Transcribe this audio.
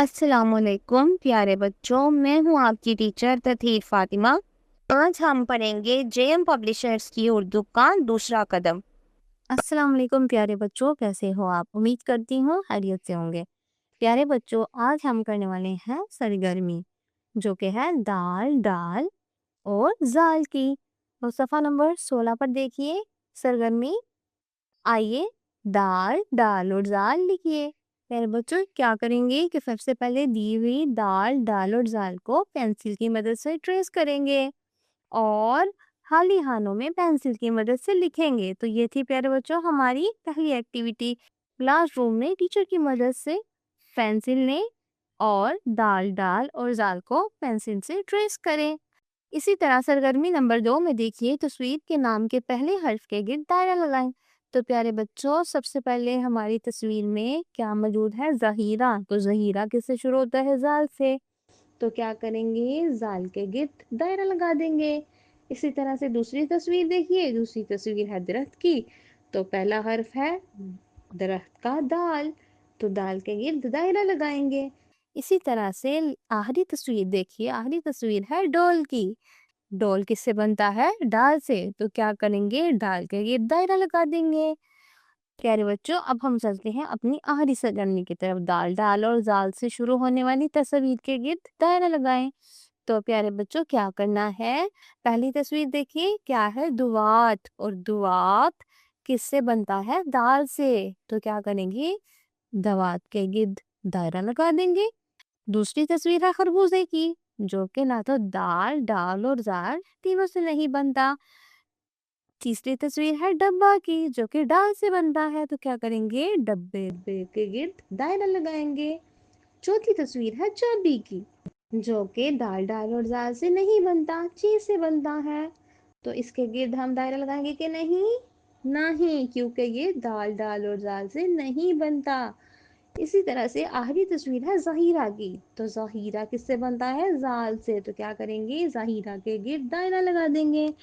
अस्सलाम वालेकुम प्यारे बच्चों, मैं हूँ आपकी टीचर तथीर फातिमा। आज हम पढ़ेंगे जेएम पब्लिशर्स की उर्दू का दूसरा कदम। अस्सलाम वालेकुम प्यारे बच्चों, कैसे हो आप? उम्मीद करती हूँ खैरियत से होंगे। प्यारे बच्चों, आज हम करने वाले हैं सरगर्मी, जो कि है दाल डाल और जाल की। तो सफ़ा नंबर 16 पर देखिए सरगर्मी। आइए दाल डाल और जाल लिखिए। प्यारे बच्चों, क्या करेंगे कि सबसे पहले दी हुई दाल डाल और जाल को पेंसिल की मदद से ट्रेस करेंगे और खाली हाथों में पेंसिल की मदद से लिखेंगे। तो ये थी प्यारे बच्चों हमारी पहली एक्टिविटी। क्लासरूम में टीचर की मदद से पेंसिल लें और दाल डाल और जाल को पेंसिल से ट्रेस करें। इसी तरह सरगर्मी नंबर 2 में देखिए तस्वीर के नाम के पहले हर्फ के गिर्द दायरा लगाएं। तो प्यारे बच्चों, सबसे पहले हमारी तस्वीर में क्या मौजूद है? ज़हीरा। तो ज़हीरा किससे शुरू होता है? जाल से। तो क्या करेंगे? जाल के गिर्द दायरा लगा देंगे। इसी तरह से दूसरी तस्वीर देखिए, दूसरी तस्वीर है दरख्त की। तो पहला हर्फ है दरख्त का दाल, तो दाल के गिर्द दायरा लगाएंगे। इसी तरह से आखिरी तस्वीर देखिए, आखिरी तस्वीर है डोल की। डोल किससे बनता है? डाल से। तो क्या करेंगे? डाल के गिर्द दायरा लगा देंगे। प्यारे बच्चों, अब हम चलते हैं अपनी आखिरी सरगर्मी की तरफ। दाल डाल और जाल से शुरू होने वाली तस्वीर के गिर्द दायरा लगाएं। तो प्यारे बच्चों, क्या करना है? पहली तस्वीर देखिए, क्या है? दुआत, और दुआत किससे बनता है? दाल से। तो क्या करेंगे? दवात के गिर्द दायरा लगा देंगे। दूसरी तस्वीर है खरबूजे की, जो कि ना तो दाल डाल और जाल तीनों से नहीं बनता। तीसरी तस्वीर है डब्बा की, जो कि डाल से बनता है। तो क्या करेंगे? डब्बे के गिर्द दायरा लगाएंगे। चौथी तस्वीर है चाबी की, जो कि दाल डाल और जाल से नहीं बनता, चीज से बनता है। तो इसके गिर्द हम दायरा लगाएंगे कि नहीं? नहीं, क्योंकि ये दाल डाल और जाल से नहीं बनता। इसी तरह से आखिरी तस्वीर है ज़हीरा की। तो ज़हीरा किससे बनता है? जाल से। तो क्या करेंगे? ज़हीरा के गिर्द दायरा लगा देंगे।